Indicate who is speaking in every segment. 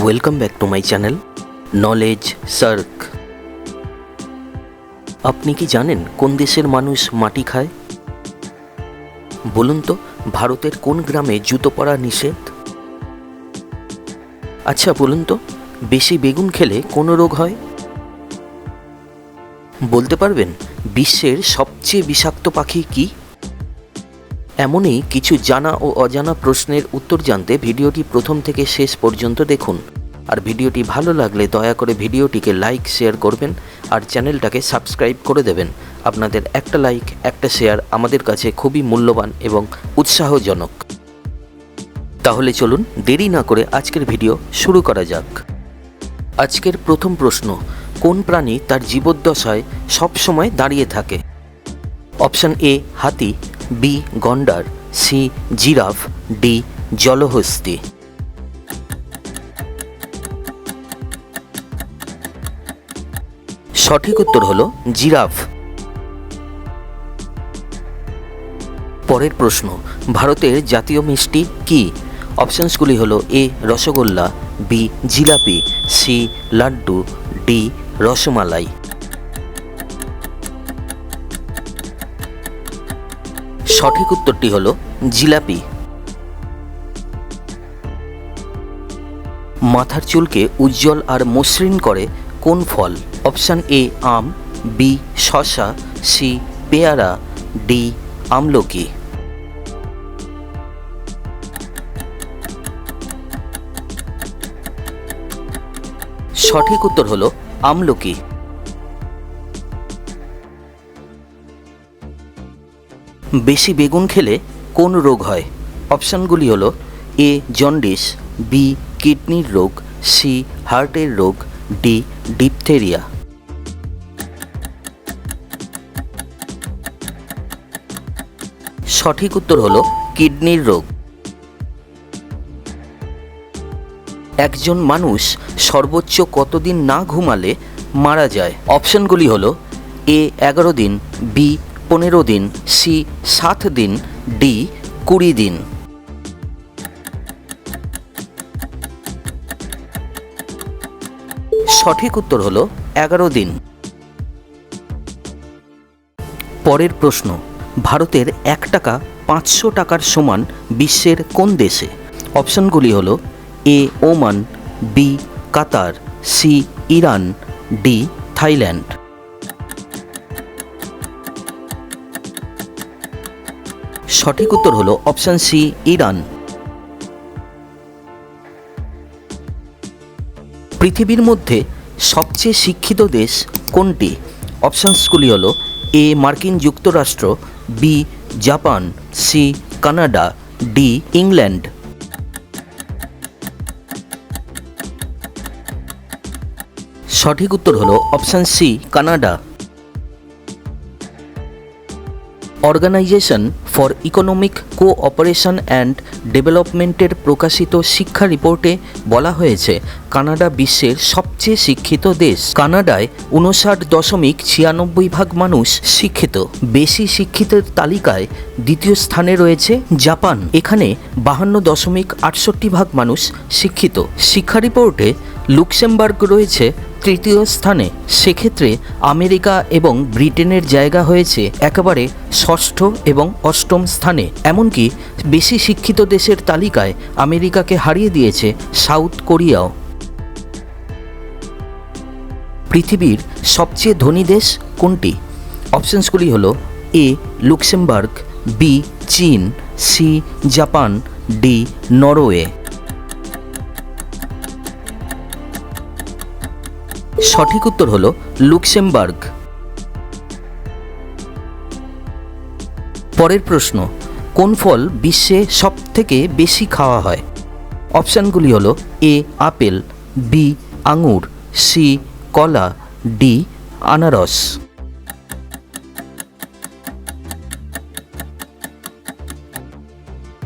Speaker 1: Welcome back to my channel knowledge SAARC. আপনি কি জানেন কোন দেশের মানুষ মাটি খায়? বলুন তো, ভারতের কোন গ্রামে জুতো পরা নিষেধ? আচ্ছা বলুন তো, বেশি বেগুন খেলে কোন রোগ হয়? বলতে পারবেন বিশ্বের সবচেয়ে বিষাক্ত পাখি কি? এমনই কিছু জানা ও অজানা প্রশ্নের উত্তর জানতে ভিডিওটি প্রথম থেকে শেষ পর্যন্ত দেখুন। আর ভিডিওটি ভালো লাগলে দয়া করে ভিডিওটিকে লাইক শেয়ার করবেন আর চ্যানেলটাকে সাবস্ক্রাইব করে দেবেন। আপনাদের একটা লাইক একটা শেয়ার আমাদের কাছে খুবই মূল্যবান এবং উৎসাহজনক। তাহলে চলুন দেরি না করে আজকের ভিডিও শুরু করা যাক। আজকের প্রথম প্রশ্ন, কোন প্রাণী তার জীবদ্দশায় সবসময় দাঁড়িয়ে থাকে? অপশান এ হাতি, বি গন্ডার, সি জিরাফ, ডি জলহস্তী। সঠিক উত্তর হলো জিরাফ। পরের প্রশ্ন, ভারতের জাতীয় মিষ্টি কি? অপশনসগুলি হলো A rasgulla, B jalebi, C laddu, D rasmalai. সঠিক উত্তরটি হলো জিলাপি। মাথার চুলকে উজ্জ্বল আর মসৃণ করে কোন ফল? অপশান এ আম, বি শসা, সি পেয়ারা, ডি আমলকি। সঠিক উত্তর হলো আমলকি। বেশি বেগুন খেলে কোন রোগ হয়? অপশানগুলি হলো এ জন্ডিস, বি কিডনির রোগ, সি হার্টের রোগ, ডি ডিপথেরিয়া। সঠিক উত্তর হলো কিডনির রোগ। একজন মানুষ সর্বোচ্চ কতদিন না ঘুমালে মারা যায়? অপশনগুলি হলো এ 11 দিন, বি 15 দিন, সি 7 দিন, ডি 20 দিন। সঠিক উত্তর হলো 11 দিন। পরের প্রশ্ন, ভারতের 1 টাকা 500 টাকার সমান বিশ্বের কোন দেশে? অপশনগুলি হলো এ ওমান, বি কাতার, সি ইরান, ডি থাইল্যান্ড। সঠিক উত্তর হলো অপশন সি ইরান। পৃথিবীর মধ্যে সবচেয়ে শিক্ষিত দেশ কোনটি? অপশনসগুলি হলো এ মার্কিন যুক্তরাষ্ট্র, B Japan, C Canada, D England. সঠিক উত্তর হলো option C Canada. Organisation for economic cooperation and ডেভেলপমেন্টের প্রকাশিত শিক্ষা রিপোর্টে বলা হয়েছে কানাডা বিশ্বের সবচেয়ে শিক্ষিত দেশ। কানাডায় 59.96% মানুষ শিক্ষিত। বেশি শিক্ষিতের তালিকায় দ্বিতীয় স্থানে রয়েছে জাপান, এখানে 52.68% মানুষ শিক্ষিত। শিক্ষা রিপোর্টে লুক্সেমবার্গ রয়েছে তৃতীয় স্থানে। সেক্ষেত্রে আমেরিকা এবং ব্রিটেনের জায়গা হয়েছে একেবারে ষষ্ঠ এবং অষ্টম স্থানে। এমনকি বেশি শিক্ষিত দেশের তালিকায় আমেরিকাকে হারিয়ে দিয়েছে সাউথ কোরিয়াও। পৃথিবীর সবচেয়ে ধনী দেশ কোনটি? অপশনসগুলি হলো এ লুক্সেমবার্গ, বি চীন, সি জাপান, ডি নরওয়ে। সঠিক উত্তর হলো লুক্সেমবার্গ। পরের প্রশ্ন, কোন ফল বিশ্বে সবথেকে বেশি খাওয়া হয়? অপশানগুলি হলো এ আপেল, বি আঙুর, সি কলা, ডি আনারস।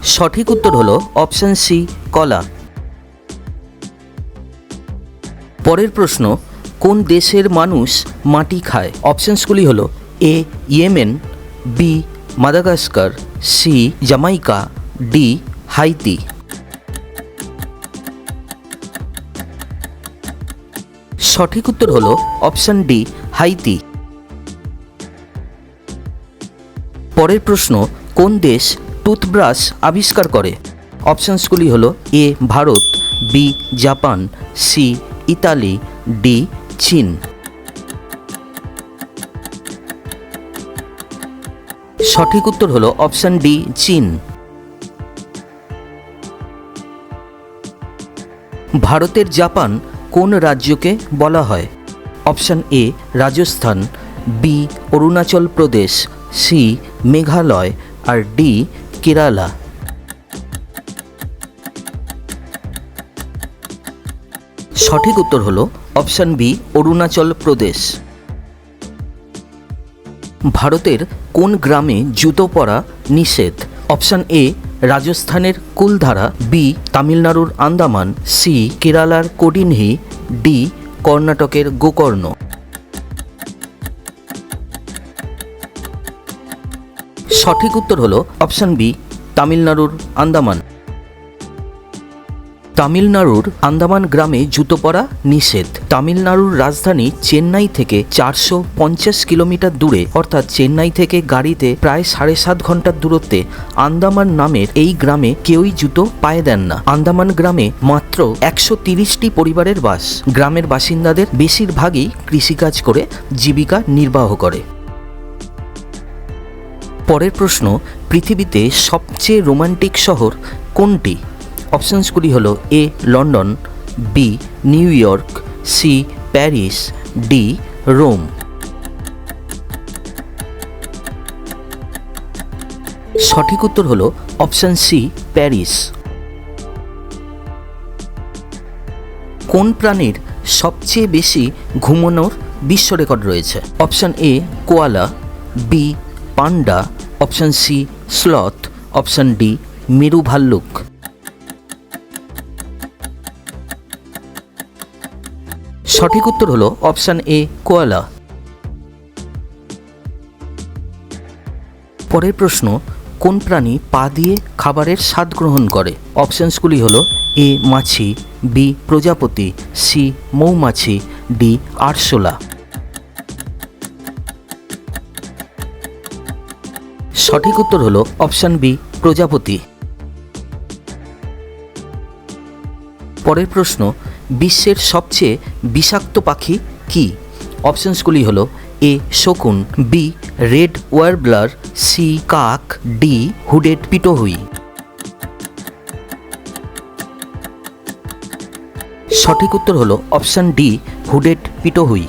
Speaker 1: সঠিক উত্তর হলো অপশান সি কলা। পরের প্রশ্ন, কোন দেশের মানুষ মাটি খায়? অপশনসগুলি হলো A Yemen, B Madagascar, C Jamaica, D Haiti. সঠিক উত্তর হলো অপশন ডি, হাইতি। পরের প্রশ্ন, কোন দেশ টুথব্রাশ আবিষ্কার করে? অপশনসগুলি হলো A Bharat, B Japan, C Italy, D চীন। সঠিক উত্তর হলো অপশন ডি, চীন। ভারতের জাপান কোন রাজ্যকে বলা হয়? Option A Rajasthan, B Arunachal Pradesh, C Meghalaya, আর ডি কেরালা। সঠিক উত্তর হলো অপশন বি, অরুণাচল প্রদেশ। ভারতের কোন গ্রামে জুতো পরা নিষেধ? অপশন এ রাজস্থানের কুলধারা, বি তামিলনাড়ুর আন্দামান, সি কেরালার কোডিনহি, ডি কর্ণাটকের গোকর্ণ। সঠিক উত্তর হলো অপশন বি, তামিলনাড়ুর আন্দামান। তামিলনাড়ুর আন্দামান গ্রামে জুতো পরা নিষেধ। তামিলনাড়ুর রাজধানী চেন্নাই থেকে 450 কিলোমিটার দূরে, অর্থাৎ চেন্নাই থেকে গাড়িতে প্রায় 7.5 ঘন্টার দূরত্বে আন্দামান নামের এই গ্রামে কেউই জুতো পায়ে দেন না। আন্দামান গ্রামে মাত্র 130টি পরিবারের বাস। গ্রামের বাসিন্দাদের বেশিরভাগই কৃষিকাজ করে জীবিকা নির্বাহ করে। পরের প্রশ্ন, পৃথিবীতে সবচেয়ে রোমান্টিক শহর কোনটি? অপশনসগুলি হলো A London, B New York, C Paris, D Rome. সঠিক উত্তর হলো অপশন সি, প্যারিস। কোন প্রাণীর সবচেয়ে বেশি ঘুমানোর বিশ্ব রেকর্ড রয়েছে? Option A koala, B panda, option C sloth, option D মেরু ভাল্লুক। সঠিক উত্তর হলো অপশন এ কোয়ালা। পরের প্রশ্ন, কোন প্রাণী পা দিয়ে খাবারের স্বাদ গ্রহণ করে? অপশনসগুলি হলো এ মাছি, বি প্রজাপতি, সি মৌমাছি, ডি আরশোলা। সঠিক উত্তর হলো অপশন বি, প্রজাপতি। পরের প্রশ্ন, বিশ্বের সবচেয়ে বিষাক্ত পাখি কি? অপশনসগুলি হলো এ শকুন, বি রেড ওয়ার্বলার, সি কাক, ডি হুডেড পিটোহুই। সঠিক উত্তর হলো অপশন ডি, হুডেড পিটোহুই।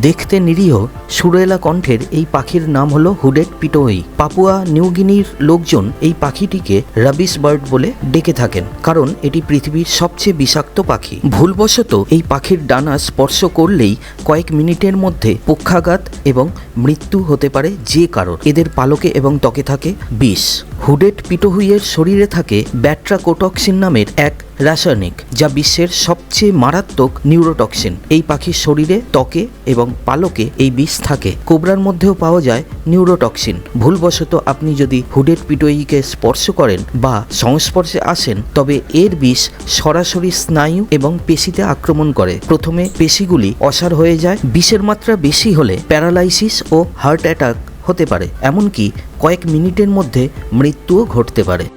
Speaker 1: দেখতে নিরীহ সুরেলা কণ্ঠের এই পাখির নাম হলো হুডেড পিটোহুই। পাপুয়া নিউগিনির লোকজন এই পাখিটিকে রাবিস বার্ড বলে ডেকে থাকেন, কারণ এটি পৃথিবীর সবচেয়ে বিষাক্ত পাখি। ভুলবশত এই পাখির ডানা স্পর্শ করলেই কয়েক মিনিটের মধ্যে পক্ষাঘাত এবং মৃত্যু হতে পারে যে কারণ। এদের পালকে এবং ত্বকে থাকে বিষ। হুডেড পিটোহুইয়ের শরীরে থাকে ব্যাট্রাকোটক্সিন নামের এক রাসায়নিক, যা বিশ্বের সবচেয়ে মারাত্মক নিউরোটক্সিন। এই পাখির শরীরে, ত্বকে এবং পালকে এই বিষ থাকে। কোবরার মধ্যেও পাওয়া যায় নিউরোটক্সিন। ভুলবশত আপনি যদি হুডেড পিটোহুইকে স্পর্শ করেন বা সংস্পর্শে আসেন, তবে এর বিষ সরাসরি স্নায়ু এবং পেশিতে আক্রমণ করে। প্রথমে পেশিগুলি অসাড় হয়ে যায়। বিষের মাত্রা বেশি হলে প্যারালাইসিস ও হার্ট অ্যাটাক হতে পারে, এমনকি কয়েক মিনিটের মধ্যে মৃত্যুও ঘটতে পারে।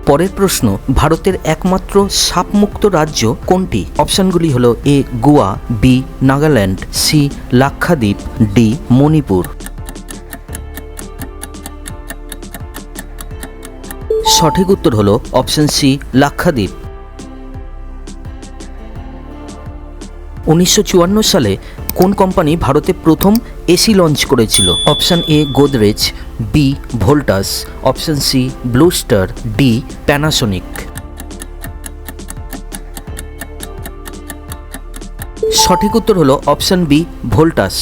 Speaker 1: পরের প্রশ্ন, ভারতের একমাত্র সাপমুক্ত রাজ্য কোনটি? অপশনগুলি হলো A Goa, B Nagaland, C Lakshadweep, D Manipur. সঠিক উত্তর হলো অপশন সি লাক্ষাদ্বীপ। 1954 সালে কোন কোম্পানি ভারতে প্রথম এসি লঞ্চ করেছিল? Option A Godrej, B Voltas, option C Blue Star, D Panasonic. সঠিক উত্তর হলো অপশন বি ভোল্টাস।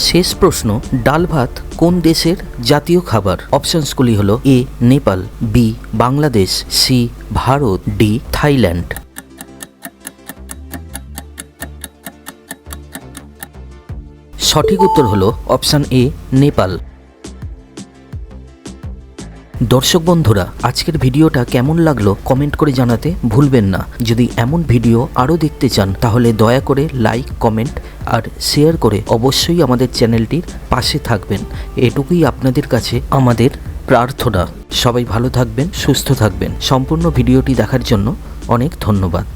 Speaker 1: শেষ প্রশ্ন, ডাল ভাত কোন দেশের জাতীয় খাবার? অপশনসগুলি হলো A Nepal, B Bangladesh, C Bharat, D Thailand. সঠিক উত্তর হলো অপশন এ নেপাল। দর্শক বন্ধুরা, আজকের ভিডিওটা কেমন লাগলো কমেন্ট করে জানাতে ভুলবেন না। যদি এমন ভিডিও আরও দেখতে চান তাহলে দয়া করে লাইক, কমেন্ট আর শেয়ার করে অবশ্যই আমাদের চ্যানেলটির পাশে থাকবেন। এটুকুই আপনাদের কাছে আমাদের প্রার্থনা। সবাই ভালো থাকবেন, সুস্থ থাকবেন। সম্পূর্ণ ভিডিওটি দেখার জন্য অনেক ধন্যবাদ।